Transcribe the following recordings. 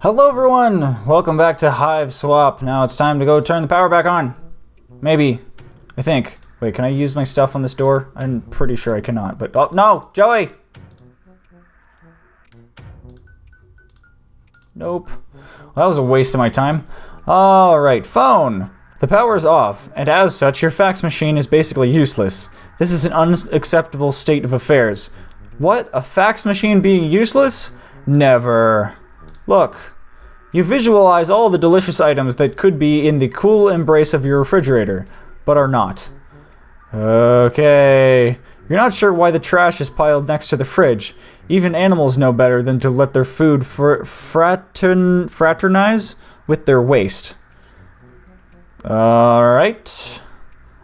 Hello everyone! Welcome back to Hiveswap. Now it's time to go turn the power back on. Maybe. I think. Wait, can I use my stuff on this door? I'm pretty sure I cannot, but... Oh, no! Joey! Nope. Well, that was a waste of my time. Alright, phone! The power is off, and as such, your fax machine is basically useless. This is an unacceptable state of affairs. What? A fax machine being useless? Never. Look. You visualize all the delicious items that could be in the cool embrace of your refrigerator, but are not. Okay. You're not sure why the trash is piled next to the fridge. Even animals know better than to let their food fraternize with their waste. Alright.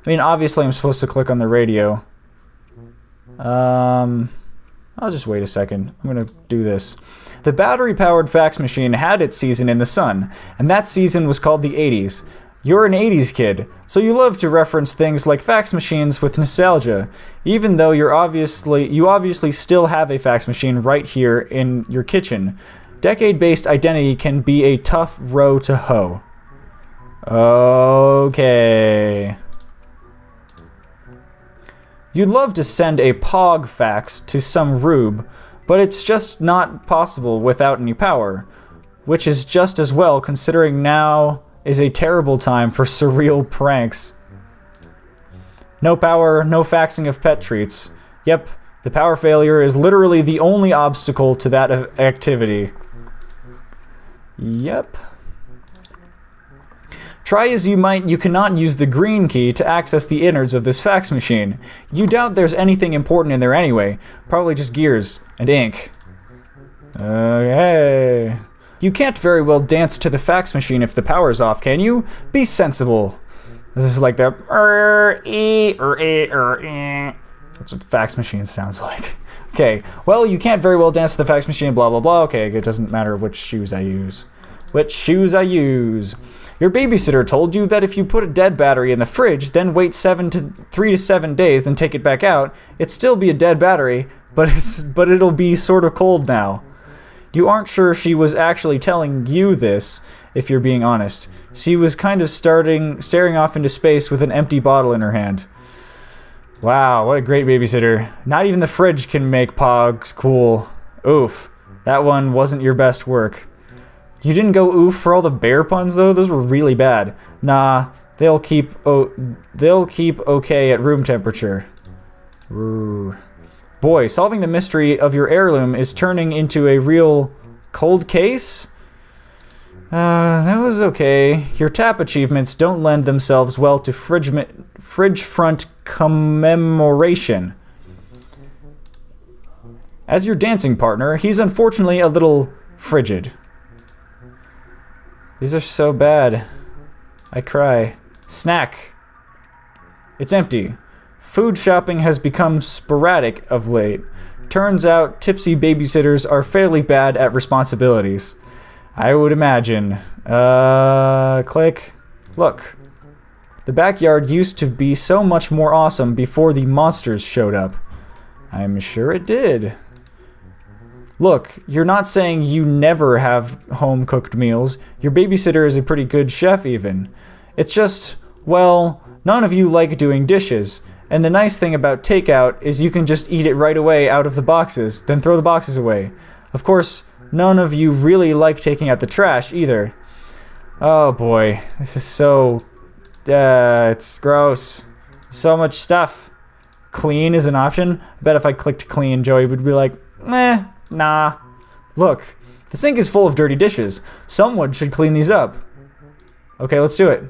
I mean, obviously I'm supposed to click on the radio. I'll just wait a second. I'm gonna do this. The battery-powered fax machine had its season in the sun, and that season was called the 80s. You're an 80s kid, so you love to reference things like fax machines with nostalgia, even though you obviously still have a fax machine right here in your kitchen. Decade-based identity can be a tough row to hoe. Okay. You'd love to send a POG fax to some rube, but it's just not possible without any power, which is just as well considering now is a terrible time for surreal pranks. No power, no faxing of pet treats. Yep, the power failure is literally the only obstacle to that activity. Yep. Try as you might, you cannot use the green key to access the innards of this fax machine. You doubt there's anything important in there anyway. Probably just gears and ink. Okay. You can't very well dance to the fax machine if the power's off, can you? Be sensible. This is like the... That's what fax machine sounds like. Okay, well, you can't very well dance to the fax machine, blah, blah, blah. Okay, it doesn't matter which shoes I use. Which shoes I use. Your babysitter told you that if you put a dead battery in the fridge, then wait 3 to 7 days, then take it back out, it'd still be a dead battery, but it'll be sort of cold now. You aren't sure she was actually telling you this, if you're being honest. She was kind of staring off into space with an empty bottle in her hand. Wow, what a great babysitter. Not even the fridge can make pogs cool. Oof, that one wasn't your best work. You didn't go oof for all the bear puns though? Those were really bad. Nah, they'll keep okay at room temperature. Ooh. Boy, solving the mystery of your heirloom is turning into a real cold case? That was okay. Your tap achievements don't lend themselves well to fridge front commemoration. As your dancing partner, he's unfortunately a little frigid. These are so bad. I cry. Snack. It's empty. Food shopping has become sporadic of late. Turns out tipsy babysitters are fairly bad at responsibilities. I would imagine. Click. Look. The backyard used to be so much more awesome before the monsters showed up. I'm sure it did. Look, you're not saying you never have home-cooked meals. Your babysitter is a pretty good chef, even. It's just, well, none of you like doing dishes. And the nice thing about takeout is you can just eat it right away out of the boxes, then throw the boxes away. Of course, none of you really like taking out the trash, either. Oh boy, this is so... it's gross. So much stuff. Clean is an option. I bet if I clicked clean, Joey would be like, meh. Nah. Look, the sink is full of dirty dishes. Someone should clean these up. Okay, let's do it.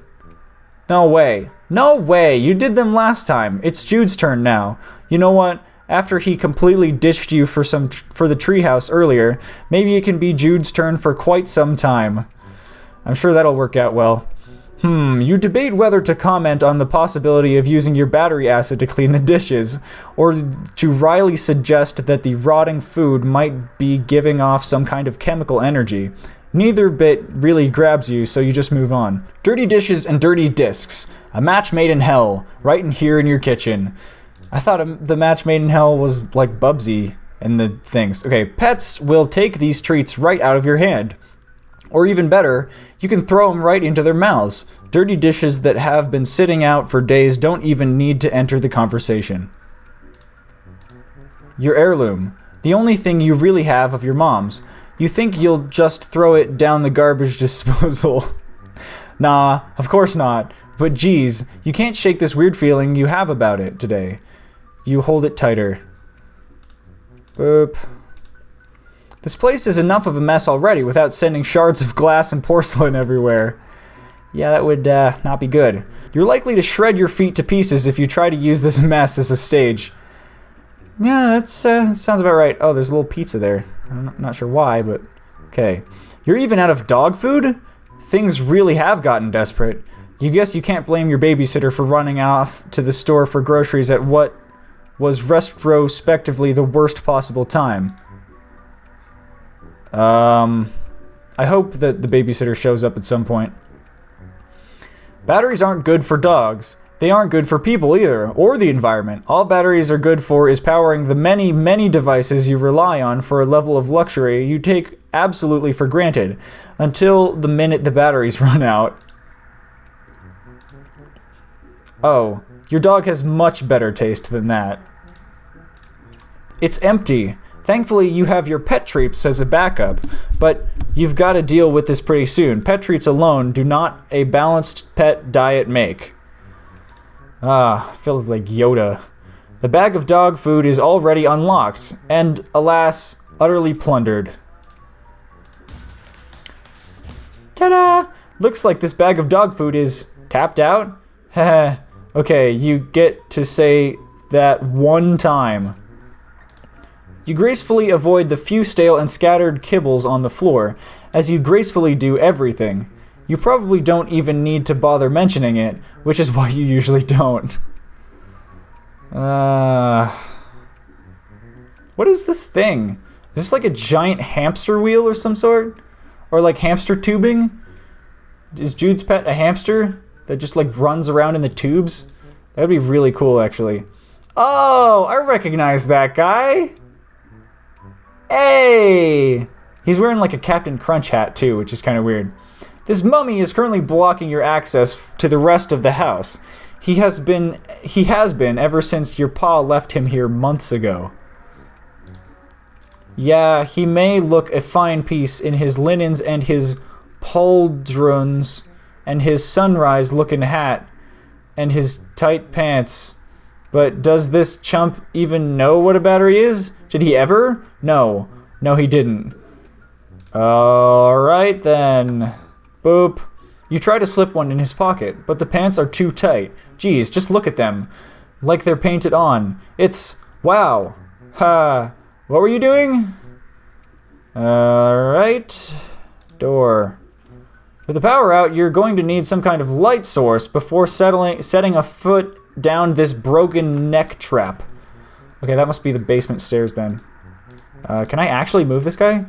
No way. No way! You did them last time. It's Jude's turn now. You know what? After he completely ditched you for the treehouse earlier, maybe it can be Jude's turn for quite some time. I'm sure that'll work out well. You debate whether to comment on the possibility of using your battery acid to clean the dishes, or to wryly suggest that the rotting food might be giving off some kind of chemical energy. Neither bit really grabs you, so you just move on. Dirty dishes and dirty discs. A match made in hell, right in here in your kitchen. I thought the match made in hell was like Bubsy and the things. Okay, pets will take these treats right out of your hand. Or even better, you can throw them right into their mouths. Dirty dishes that have been sitting out for days don't even need to enter the conversation. Your heirloom. The only thing you really have of your mom's. You think you'll just throw it down the garbage disposal. Nah, of course not. But geez, you can't shake this weird feeling you have about it today. You hold it tighter. Boop. This place is enough of a mess already without sending shards of glass and porcelain everywhere. Yeah, that would not be good. You're likely to shred your feet to pieces if you try to use this mess as a stage. Yeah, that sounds about right. Oh, there's a little pizza there. I'm not sure why, but okay. You're even out of dog food? Things really have gotten desperate. You guess you can't blame your babysitter for running off to the store for groceries at what was retrospectively the worst possible time. I hope that the babysitter shows up at some point. Batteries aren't good for dogs. They aren't good for people either, or the environment. All batteries are good for is powering the many, many devices you rely on for a level of luxury you take absolutely for granted, until the minute the batteries run out. Oh, your dog has much better taste than that. It's empty. Thankfully, you have your pet treats as a backup, but you've got to deal with this pretty soon. Pet treats alone do not a balanced pet diet make. Ah, I feel like Yoda. The bag of dog food is already unlocked, and, alas, utterly plundered. Ta-da! Looks like this bag of dog food is tapped out. Heh. Okay, you get to say that one time. You gracefully avoid the few stale and scattered kibbles on the floor, as you gracefully do everything. You probably don't even need to bother mentioning it, which is why you usually don't. What is this thing? Is this like a giant hamster wheel or some sort? Or like hamster tubing? Is Jude's pet a hamster that just like runs around in the tubes? That would be really cool, actually. Oh, I recognize that guy. Hey! He's wearing like a Captain Crunch hat too, which is kind of weird. This mummy is currently blocking your access to the rest of the house. He has been ever since your pa left him here months ago. Yeah, he may look a fine piece in his linens and his pauldrons and his sunrise-looking hat and his tight pants. But does this chump even know what a battery is? Did he ever? No. No, he didn't. Alright then. Boop. You try to slip one in his pocket, but the pants are too tight. Geez, just look at them. Like they're painted on. It's... wow. Ha. What were you doing? Alright. Door. With the power out, you're going to need some kind of light source before setting a foot down this broken neck trap. Okay, that must be the basement stairs then. Can I actually move this guy?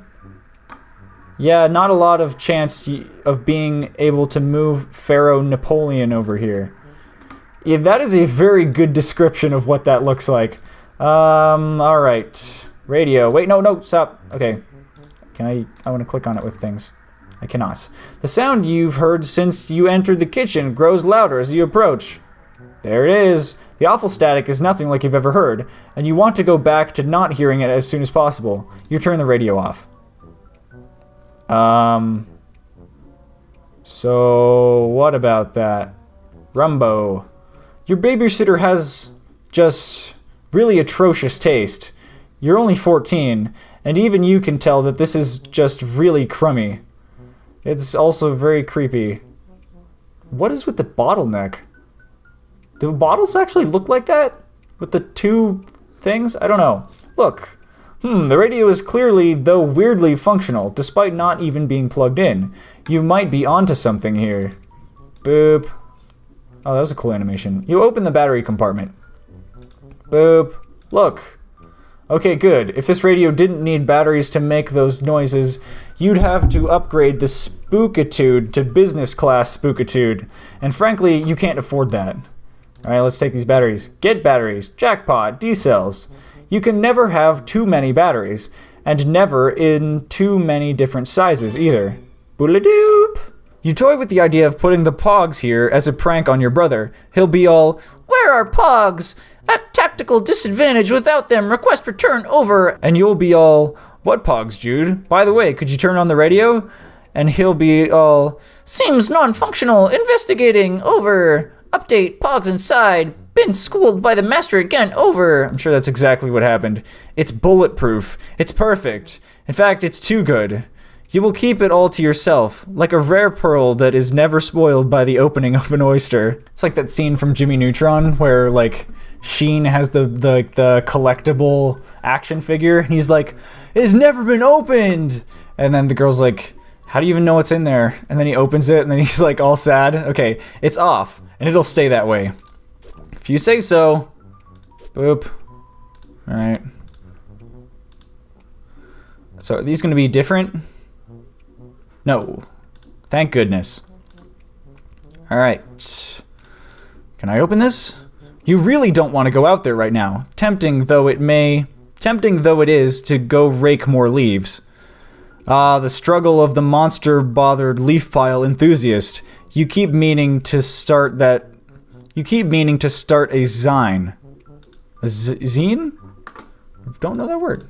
Yeah, not a lot of chance of being able to move Pharaoh Napoleon over here. Yeah, that is a very good description of what that looks like. Alright. Radio. Wait, no, stop. Okay. I want to click on it with things. I cannot. The sound you've heard since you entered the kitchen grows louder as you approach. There it is. The awful static is nothing like you've ever heard, and you want to go back to not hearing it as soon as possible. You turn the radio off. So what about that? Rumbo. Your babysitter has just really atrocious taste. You're only 14, and even you can tell that this is just really crummy. It's also very creepy. What is with the bottleneck? Do bottles actually look like that? With the two things? I don't know. Look. The radio is clearly, though weirdly, functional, despite not even being plugged in. You might be onto something here. Boop. Oh, that was a cool animation. You open the battery compartment. Boop. Look. Okay, good. If this radio didn't need batteries to make those noises, you'd have to upgrade the Spookitude to business class Spookitude. And frankly, you can't afford that. Alright, let's take these batteries. Get batteries. Jackpot. D-cells. You can never have too many batteries, and never in too many different sizes either. Boodle-doop. You toy with the idea of putting the pogs here as a prank on your brother. He'll be all, "Where are pogs? At tactical disadvantage without them. Request return over." And you'll be all, "What pogs, Jude? By the way, could you turn on the radio?" And he'll be all, "Seems non-functional. Investigating. Over. Update. Pogs inside. Been schooled by the master again. Over." I'm sure that's exactly what happened. It's bulletproof. It's perfect. In fact, it's too good. You will keep it all to yourself, like a rare pearl that is never spoiled by the opening of an oyster. It's like that scene from Jimmy Neutron where, like, Sheen has the collectible action figure, and he's like, "It has never been opened!" And then the girl's like, "How do you even know what's in there?" And then he opens it, and then he's like all sad. Okay, it's off, and it'll stay that way. If you say so. Boop. Alright. So are these going to be different? No. Thank goodness. Alright. Can I open this? You really don't want to go out there right now. Tempting though it is to go rake more leaves. Ah, the struggle of the monster-bothered leaf pile enthusiast. You keep meaning to start a zine. A zine? Don't know that word.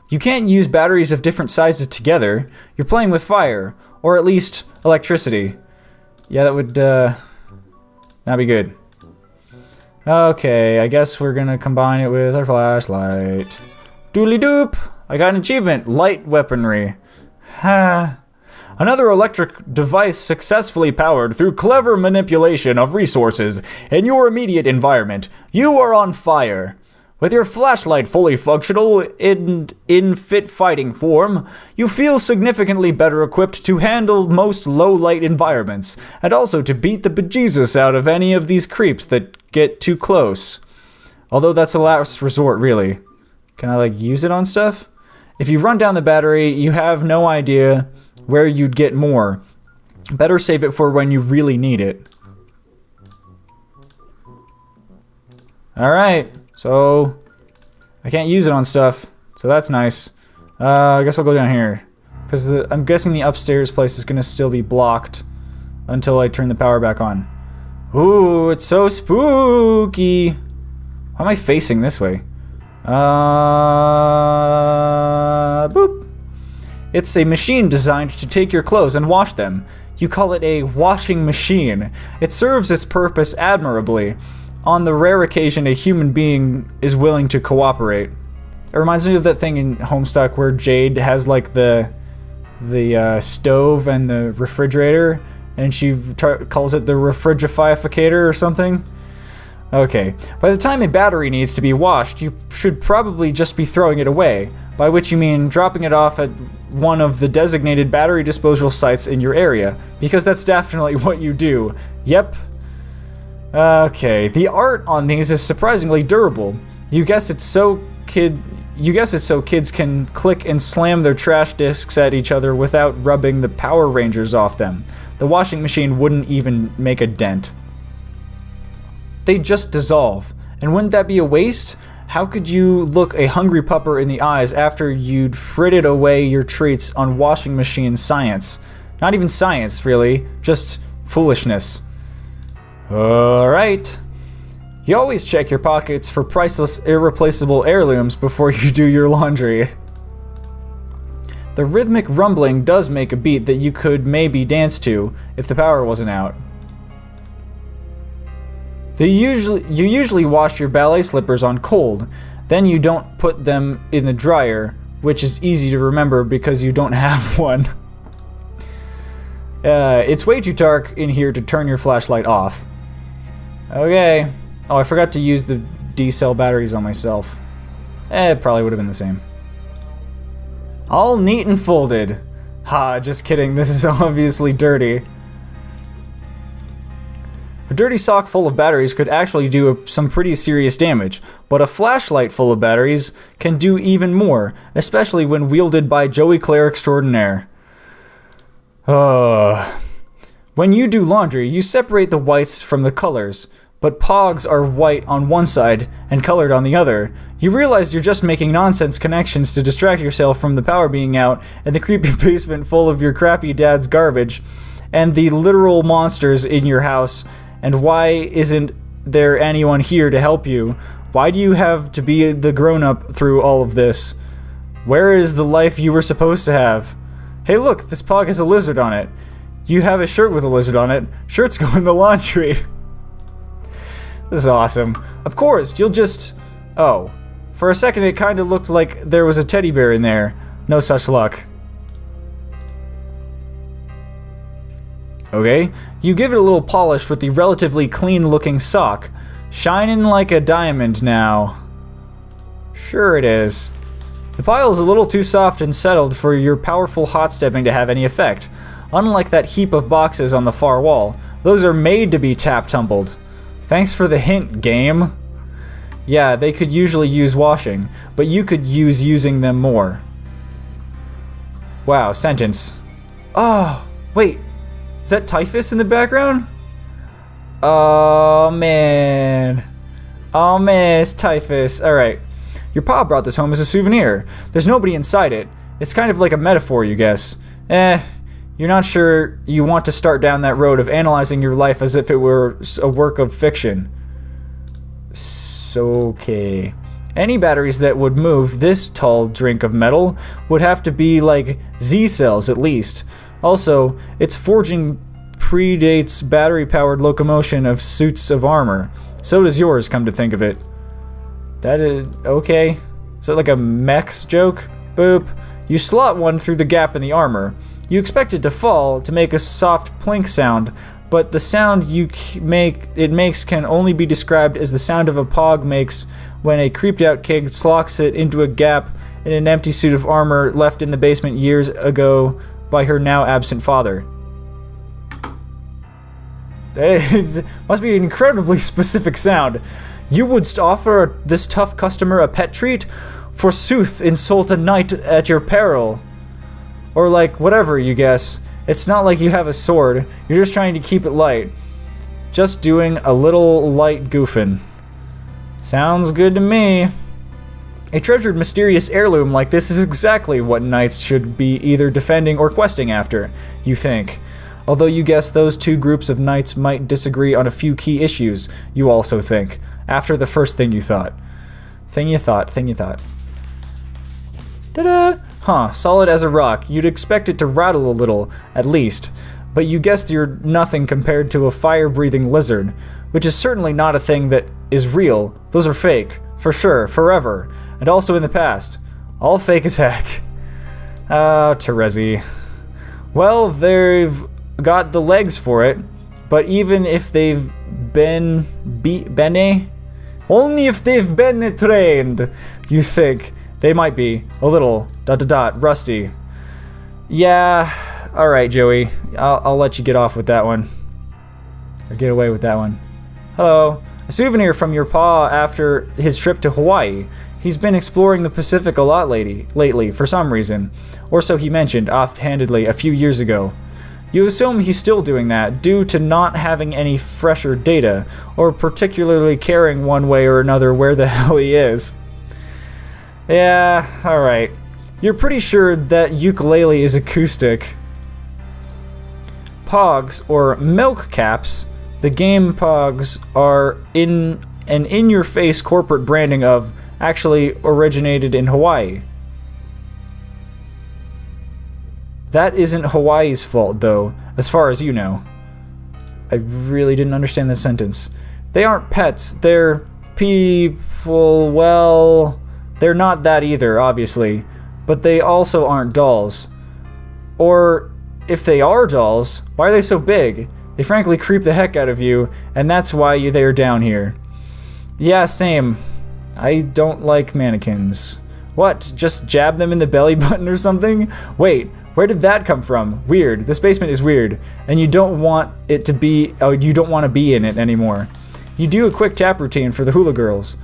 You can't use batteries of different sizes together. You're playing with fire, or at least electricity. Yeah, that would not be good. Okay, I guess we're gonna combine it with our flashlight. Doodly doop! I got an achievement, light weaponry. Ha. Another electric device successfully powered through clever manipulation of resources in your immediate environment. You are on fire. With your flashlight fully functional in fit fighting form, you feel significantly better equipped to handle most low-light environments, and also to beat the bejesus out of any of these creeps that get too close. Although that's a last resort, really. Can I, like, use it on stuff? If you run down the battery, you have no idea where you'd get more. Better save it for when you really need it. Alright. So, I can't use it on stuff, so that's nice. I guess I'll go down here. Because I'm guessing the upstairs place is going to still be blocked until I turn the power back on. Ooh, it's so spooky! Why am I facing this way? Boop. It's a machine designed to take your clothes and wash them. You call it a washing machine. It serves its purpose admirably. On the rare occasion a human being is willing to cooperate. It reminds me of that thing in Homestuck where Jade has like the stove and the refrigerator, and she calls it the refrigificator or something. Okay, by the time a battery needs to be washed, you should probably just be throwing it away, by which you mean dropping it off at one of the designated battery disposal sites in your area, because that's definitely what you do. Yep. Okay, the art on these is surprisingly durable. You guess it's so kids can click and slam their trash discs at each other without rubbing the Power Rangers off them. The washing machine wouldn't even make a dent. They'd just dissolve. And wouldn't that be a waste? How could you look a hungry pupper in the eyes after you'd fritted away your treats on washing machine science? Not even science, really. Just foolishness. Alright. You always check your pockets for priceless, irreplaceable heirlooms before you do your laundry. The rhythmic rumbling does make a beat that you could maybe dance to if the power wasn't out. You usually wash your ballet slippers on cold, then you don't put them in the dryer, which is easy to remember because you don't have one. It's way too dark in here to turn your flashlight off. Okay. Oh, I forgot to use the D-cell batteries on myself. It probably would have been the same. All neat and folded. Ha, just kidding, this is obviously dirty. A dirty sock full of batteries could actually do some pretty serious damage, but a flashlight full of batteries can do even more, especially when wielded by Joey Claire Extraordinaire. When you do laundry, you separate the whites from the colors, but pogs are white on one side and colored on the other. You realize you're just making nonsense connections to distract yourself from the power being out and the creepy basement full of your crappy dad's garbage and the literal monsters in your house. And why isn't there anyone here to help you? Why do you have to be the grown-up through all of this? Where is the life you were supposed to have? Hey look, this pog has a lizard on it. You have a shirt with a lizard on it. Shirts go in the laundry. This is awesome. Of course, you'll just... Oh. For a second it kinda looked like there was a teddy bear in there. No such luck. Okay, you give it a little polish with the relatively clean-looking sock. Shining like a diamond now. Sure it is. The pile is a little too soft and settled for your powerful hot stepping to have any effect. Unlike that heap of boxes on the far wall, those are made to be tap-tumbled. Thanks for the hint, game. Yeah, they could usually use washing, but you could use using them more. Wow, sentence. Oh, wait. Is that typhus in the background? Oh, man. Oh, man, it's typhus. Alright. Your pa brought this home as a souvenir. There's nobody inside it. It's kind of like a metaphor, you guess. You're not sure you want to start down that road of analyzing your life as if it were a work of fiction. Okay. Any batteries that would move this tall drink of metal would have to be like Z cells at least. Also, its forging predates battery-powered locomotion of suits of armor. So does yours, come to think of it. That is... okay. Is that like a mechs joke? Boop. You slot one through the gap in the armor. You expect it to fall to make a soft plink sound, but the sound it makes can only be described as the sound of a pog makes when a creeped-out kid slocks it into a gap in an empty suit of armor left in the basement years ago by her now-absent father. That must be an incredibly specific sound. You would offer this tough customer a pet treat? Forsooth, insult a knight at your peril. Or like, whatever, you guess. It's not like you have a sword. You're just trying to keep it light. Just doing a little light goofing. Sounds good to me. A treasured mysterious heirloom like this is exactly what knights should be either defending or questing after, you think. Although you guess those two groups of knights might disagree on a few key issues, you also think. After the first thing you thought. Thing you thought. Ta-da! Huh, solid as a rock. You'd expect it to rattle a little, at least. But you guessed you're nothing compared to a fire-breathing lizard. Which is certainly not a thing that is real. Those are fake. For sure, forever. And also in the past. All fake as heck. Ah, Terezi. Well, they've got the legs for it. But even if they've been... Only if they've been trained, you think. They might be. A little. ... rusty. Yeah. Alright, Joey. I'll let you get off with that one. Or get away with that one. Hello. A souvenir from your pa after his trip to Hawaii. He's been exploring the Pacific a lot lately, for some reason. Or so he mentioned, offhandedly, a few years ago. You assume he's still doing that, due to not having any fresher data, or particularly caring one way or another where the hell he is. Yeah, alright. You're pretty sure that ukulele is acoustic. Pogs, or milk caps, the game pogs are in an in-your-face corporate branding of actually originated in Hawaii. That isn't Hawaii's fault, though, as far as you know. I really didn't understand this sentence. They aren't pets, they're people, well... They're not that either, obviously. But they also aren't dolls. Or, if they are dolls, why are they so big? They frankly creep the heck out of you, and that's why they're down here. Yeah, same. I don't like mannequins. What, just jab them in the belly button or something? Wait, where did that come from? Weird. This basement is weird, and you don't want it to be... Oh, you don't want to be in it anymore. You do a quick tap routine for the hula girls.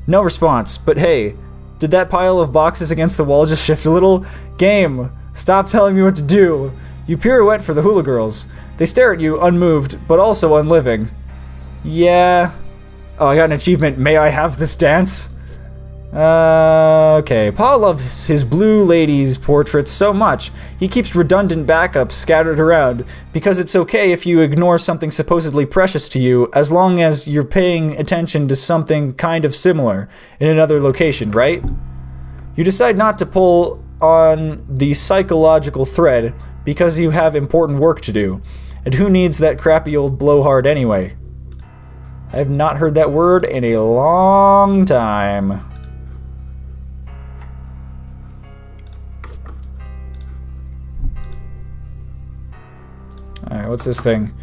No response, but hey... Did that pile of boxes against the wall just shift a little? Game, stop telling me what to do. You pirouette for the hula girls. They stare at you unmoved, but also unliving. Yeah, Oh, I got an achievement. May I have this dance? Okay. Pa loves his blue lady's portraits so much, he keeps redundant backups scattered around, because it's okay if you ignore something supposedly precious to you, as long as you're paying attention to something kind of similar in another location, right? You decide not to pull on the psychological thread, because you have important work to do. And who needs that crappy old blowhard anyway? I have not heard that word in a long time. Alright, what's this thing?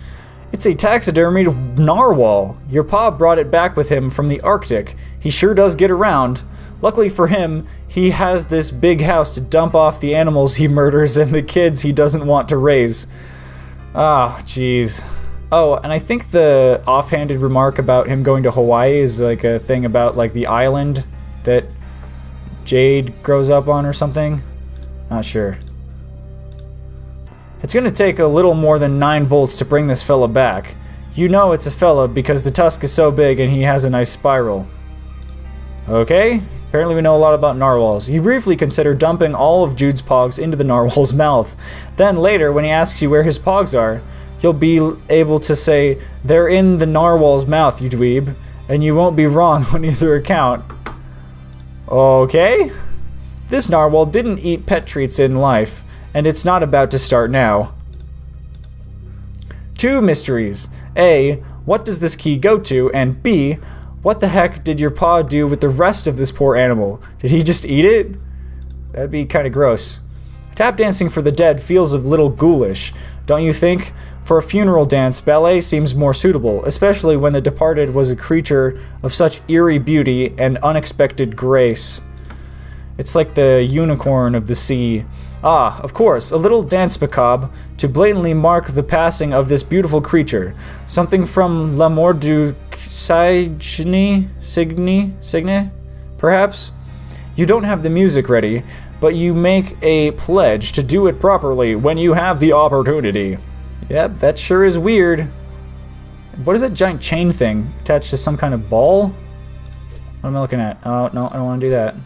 It's a taxidermied narwhal. Your pa brought it back with him from the Arctic. He sure does get around. Luckily for him, he has this big house to dump off the animals he murders and the kids he doesn't want to raise. Oh, jeez. Oh, and I think the offhanded remark about him going to Hawaii is like a thing about like the island that Jade grows up on or something. Not sure. It's gonna take a little more than 9 volts to bring this fella back. You know it's a fella because the tusk is so big and he has a nice spiral. Okay, apparently we know a lot about narwhals. You briefly consider dumping all of Jude's pogs into the narwhal's mouth. Then later, when he asks you where his pogs are, you'll be able to say, "They're in the narwhal's mouth, you dweeb," and you won't be wrong on either account. Okay? This narwhal didn't eat pet treats in life, and it's not about to start now. 2 mysteries. A, what does this key go to? And B, what the heck did your pa do with the rest of this poor animal? Did he just eat it? That'd be kind of gross. Tap dancing for the dead feels a little ghoulish, don't you think? For a funeral dance, ballet seems more suitable, especially when the departed was a creature of such eerie beauty and unexpected grace. It's like the unicorn of the sea. Ah, of course, a little dance macabre to blatantly mark the passing of this beautiful creature. Something from L'amour du Cygne, perhaps? You don't have the music ready, but you make a pledge to do it properly when you have the opportunity. Yep, that sure is weird. What is that giant chain thing attached to some kind of ball? What am I looking at? Oh, no, I don't want to do that.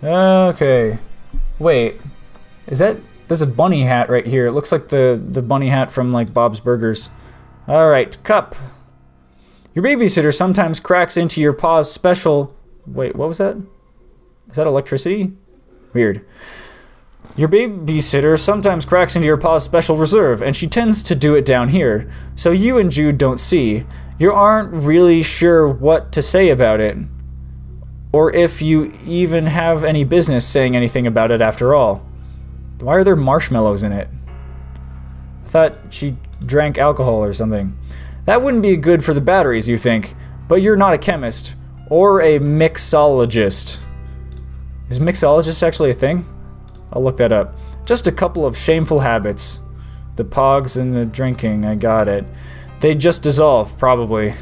Okay. Wait. Is that... There's a bunny hat right here. It looks like the bunny hat from, like, Bob's Burgers. Alright, cup. Your babysitter sometimes cracks into your pa's special... Wait, what was that? Is that electricity? Weird. Your babysitter sometimes cracks into your pa's special reserve, and she tends to do it down here, so you and Jude don't see. You aren't really sure what to say about it, or if you even have any business saying anything about it after all. Why are there marshmallows in it? I thought she drank alcohol or something. That wouldn't be good for the batteries, you think, but you're not a chemist, or a mixologist. Is mixologist actually a thing? I'll look that up. Just a couple of shameful habits. The pogs and the drinking, I got it. They just dissolve, probably.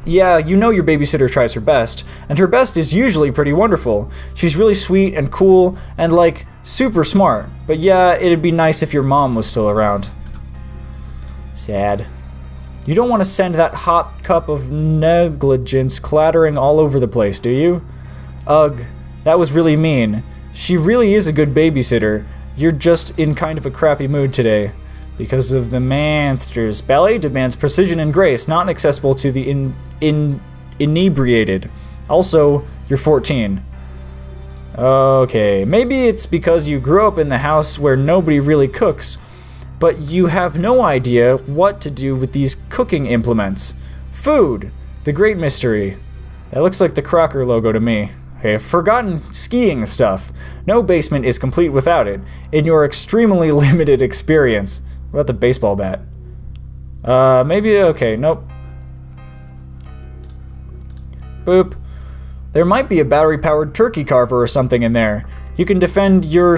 Yeah, you know your babysitter tries her best, and her best is usually pretty wonderful. She's really sweet and cool and, like, super smart. But yeah, it'd be nice if your mom was still around. Sad. You don't want to send that hot cup of negligence clattering all over the place, do you? Ugh, that was really mean. She really is a good babysitter. You're just in kind of a crappy mood today. Because of the monsters. Ballet demands precision and grace, not accessible to the inebriated. Also, you're 14. Okay, maybe it's because you grew up in the house where nobody really cooks, but you have no idea what to do with these cooking implements. Food, the great mystery. That looks like the Crocker logo to me. Okay, forgotten skiing stuff. No basement is complete without it, in your extremely limited experience. What about the baseball bat? Maybe, okay, nope. Boop. There might be a battery-powered turkey carver or something in there. You can defend your,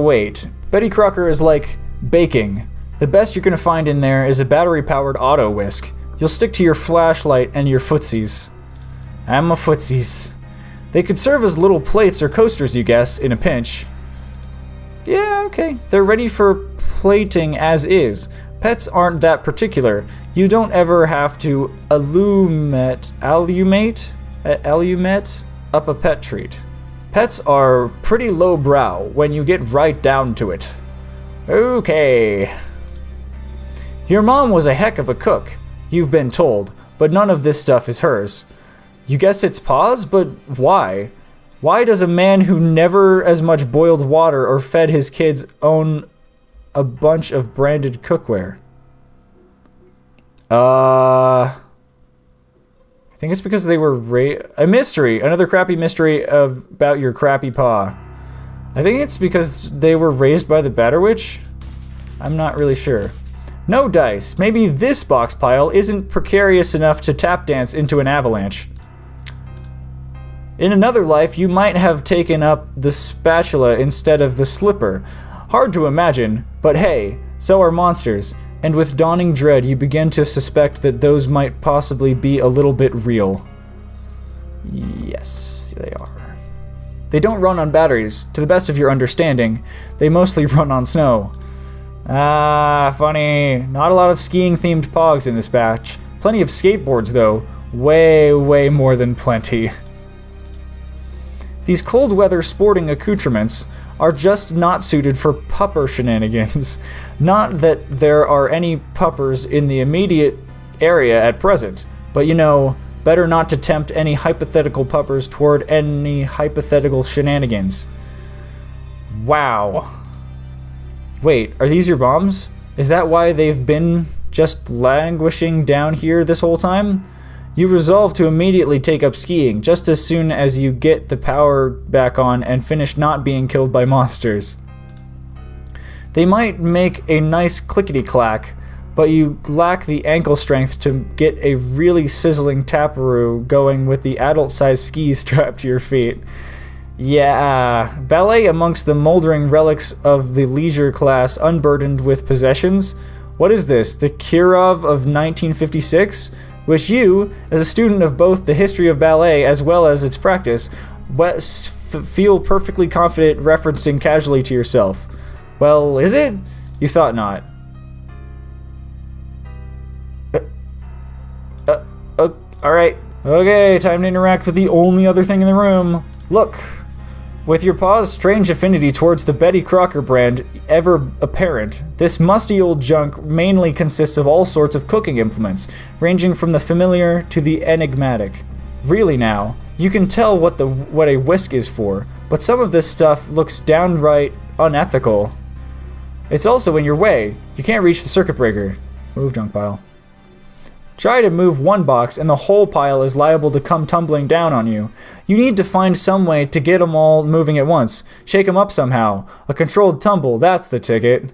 wait. Betty Crocker is like baking. The best you're gonna find in there is a battery-powered auto whisk. You'll stick to your flashlight and your footsies. I'm a footsies. They could serve as little plates or coasters, you guess, in a pinch. Yeah, okay. They're ready for plating as is. Pets aren't that particular. You don't ever have to allumate up a pet treat. Pets are pretty lowbrow when you get right down to it. Okay. Your mom was a heck of a cook, you've been told, but none of this stuff is hers. You guess it's Pa's, but why? Why does a man who never as much boiled water or fed his kids own a bunch of branded cookware? I think it's because they were a mystery. Another crappy mystery about your crappy Pa. I think it's because they were raised by the Batter Witch? I'm not really sure. No dice. Maybe this box pile isn't precarious enough to tap dance into an avalanche. In another life, you might have taken up the spatula instead of the slipper. Hard to imagine, but hey, so are monsters. And with dawning dread, you begin to suspect that those might possibly be a little bit real. Yes, they are. They don't run on batteries, to the best of your understanding. They mostly run on snow. Ah, funny. Not a lot of skiing-themed pogs in this batch. Plenty of skateboards, though. Way, way more than plenty. These cold-weather sporting accoutrements are just not suited for pupper shenanigans. Not that there are any puppers in the immediate area at present, but you know, better not to tempt any hypothetical puppers toward any hypothetical shenanigans. Wow. Wait, are these your bombs? Is that why they've been just languishing down here this whole time? You resolve to immediately take up skiing just as soon as you get the power back on and finish not being killed by monsters. They might make a nice clickety-clack, but you lack the ankle strength to get a really sizzling taparoo going with the adult-sized skis strapped to your feet. Yeah, ballet amongst the moldering relics of the leisure class unburdened with possessions? What is this, the Kirov of 1956? Which you, as a student of both the history of ballet as well as its practice, feel perfectly confident referencing casually to yourself. Well, is it? You thought not. Alright. Okay, time to interact with the only other thing in the room. Look. With your Pa's strange affinity towards the Betty Crocker brand ever apparent, this musty old junk mainly consists of all sorts of cooking implements, ranging from the familiar to the enigmatic. Really now, you can tell what a whisk is for, but some of this stuff looks downright unethical. It's also in your way. You can't reach the circuit breaker. Move, junk pile. Try to move one box and the whole pile is liable to come tumbling down on you. You need to find some way to get them all moving at once. Shake them up somehow. A controlled tumble, that's the ticket.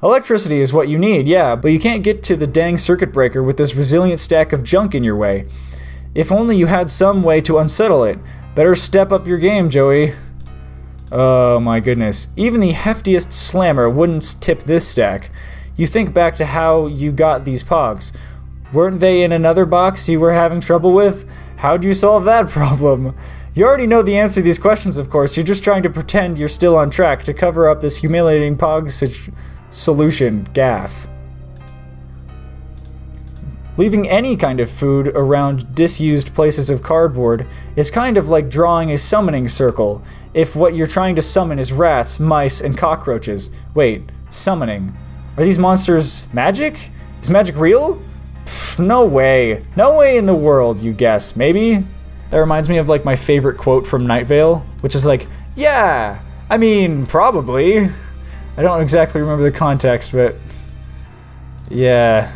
Electricity is what you need, yeah, but you can't get to the dang circuit breaker with this resilient stack of junk in your way. If only you had some way to unsettle it. Better step up your game, Joey. Oh my goodness. Even the heftiest slammer wouldn't tip this stack. You think back to how you got these pogs. Weren't they in another box you were having trouble with? How'd you solve that problem? You already know the answer to these questions, of course. You're just trying to pretend you're still on track to cover up this humiliating solution gaffe. Leaving any kind of food around disused places of cardboard is kind of like drawing a summoning circle, if what you're trying to summon is rats, mice, and cockroaches. Wait, summoning. Are these monsters magic? Is magic real? Pfft, no way. No way in the world, you guess. Maybe? That reminds me of like my favorite quote from Night Vale, which is like, yeah, I mean, probably. I don't exactly remember the context, but yeah.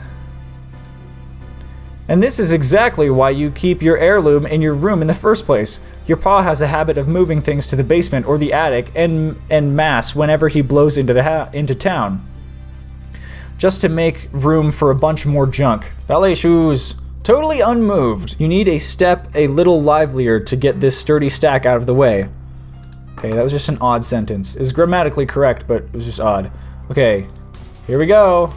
And this is exactly why you keep your heirloom in your room in the first place. Your Pa has a habit of moving things to the basement or the attic en masse whenever he blows into town. Just to make room for a bunch more junk. Ballet shoes. Totally unmoved. You need a step a little livelier to get this sturdy stack out of the way. Okay, that was just an odd sentence. It's grammatically correct, but it was just odd. Okay, here we go.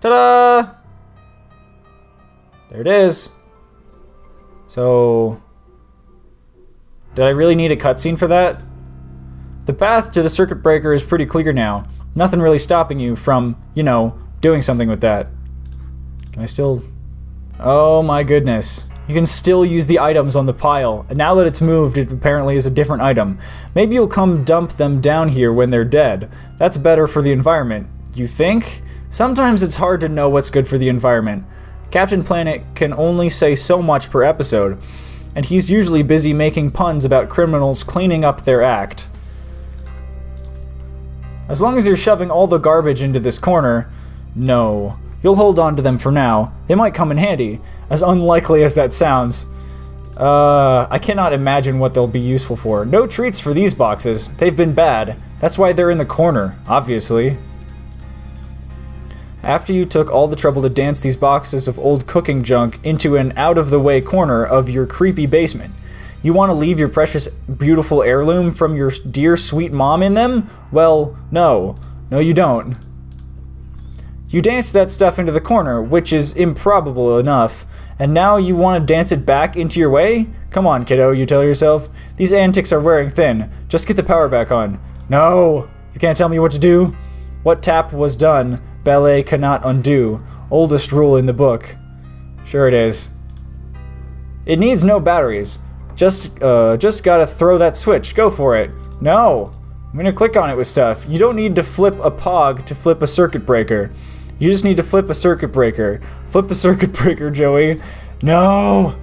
Ta-da! There it is. So, did I really need a cutscene for that? The path to the circuit breaker is pretty clear now. Nothing really stopping you from, you know, doing something with that. Can I still... Oh my goodness. You can still use the items on the pile, and now that it's moved, it apparently is a different item. Maybe you'll come dump them down here when they're dead. That's better for the environment. You think? Sometimes it's hard to know what's good for the environment. Captain Planet can only say so much per episode, and he's usually busy making puns about criminals cleaning up their act. As long as you're shoving all the garbage into this corner, no. You'll hold on to them for now. They might come in handy, as unlikely as that sounds. I cannot imagine what they'll be useful for. No treats for these boxes. They've been bad. That's why they're in the corner, obviously. After you took all the trouble to dance these boxes of old cooking junk into an out-of-the-way corner of your creepy basement, you want to leave your precious, beautiful heirloom from your dear, sweet mom in them? Well, no. No, you don't. You danced that stuff into the corner, which is improbable enough, and now you want to dance it back into your way? Come on, kiddo, you tell yourself. These antics are wearing thin. Just get the power back on. No! You can't tell me what to do? What tap was done, ballet cannot undo. Oldest rule in the book. Sure it is. It needs no batteries. Just gotta throw that switch. Go for it. No! I'm gonna click on it with stuff. You don't need to flip a pog to flip a circuit breaker. You just need to flip a circuit breaker. Flip the circuit breaker, Joey. No!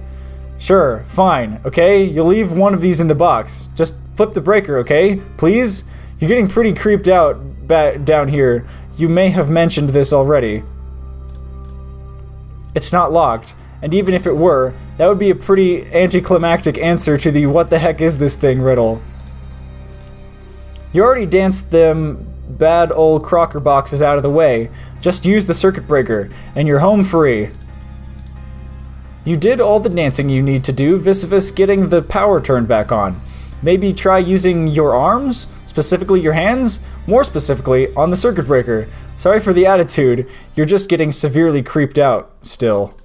Sure, fine, okay? You'll leave one of these in the box. Just flip the breaker, okay? Please? You're getting pretty creeped out down here. You may have mentioned this already. It's not locked, and even if it were, that would be a pretty anticlimactic answer to the what the heck is this thing riddle. You already danced them bad old Crocker boxes out of the way. Just use the circuit breaker, and you're home free. You did all the dancing you need to do, vis-a-vis getting the power turned back on. Maybe try using your arms? Specifically your hands? More specifically, on the circuit breaker. Sorry for the attitude, you're just getting severely creeped out, still.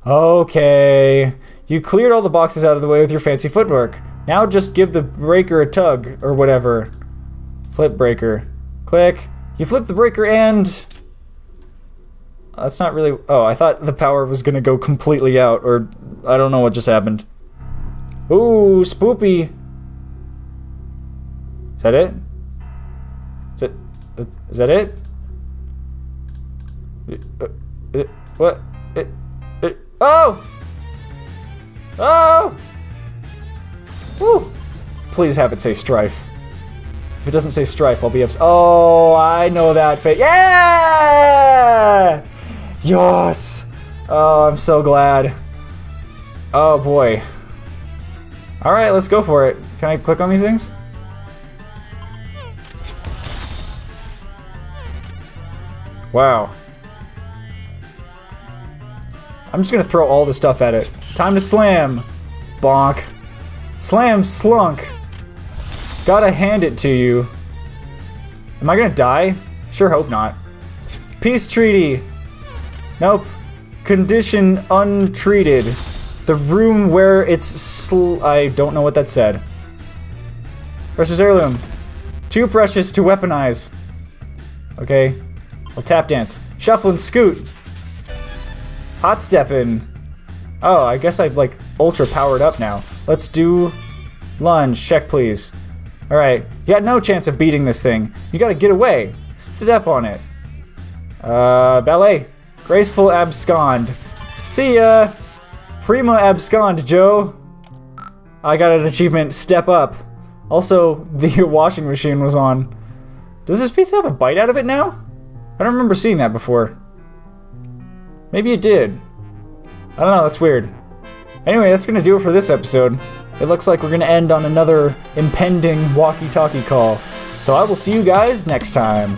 Okay. You cleared all the boxes out of the way with your fancy footwork. Now just give the breaker a tug, or whatever. Flip breaker. Click. You flip the breaker and... That's not really... Oh, I thought the power was gonna go completely out, or... I don't know what just happened. Ooh, spoopy. Is that it? Is that it? What? Oh! Oh! Woo! Please have it say STRIFE. If it doesn't say STRIFE, I'll be upset. Oh, I know that face. Yeah! Yes! Oh, I'm so glad. Oh, boy. Alright, let's go for it. Can I click on these things? Wow. I'm just gonna throw all the stuff at it. Time to slam. Bonk. Slam slunk. Gotta hand it to you. Am I gonna die? Sure hope not. Peace treaty. Nope. Condition untreated. The room where it's I don't know what that said. Precious heirloom. Too precious to weaponize. Okay. I'll tap dance. Shuffle and scoot. Hot steppin'. Oh, I guess I've like ultra powered up now. Let's do lunge. Check please. Alright. You got no chance of beating this thing. You gotta get away. Step on it. Ballet. Graceful abscond. See ya! Prima abscond, Joe. I got an achievement. Step up. Also, the washing machine was on. Does this pizza have a bite out of it now? I don't remember seeing that before. Maybe it did. I don't know, that's weird. Anyway, that's gonna do it for this episode. It looks like we're gonna end on another impending walkie-talkie call. So I will see you guys next time.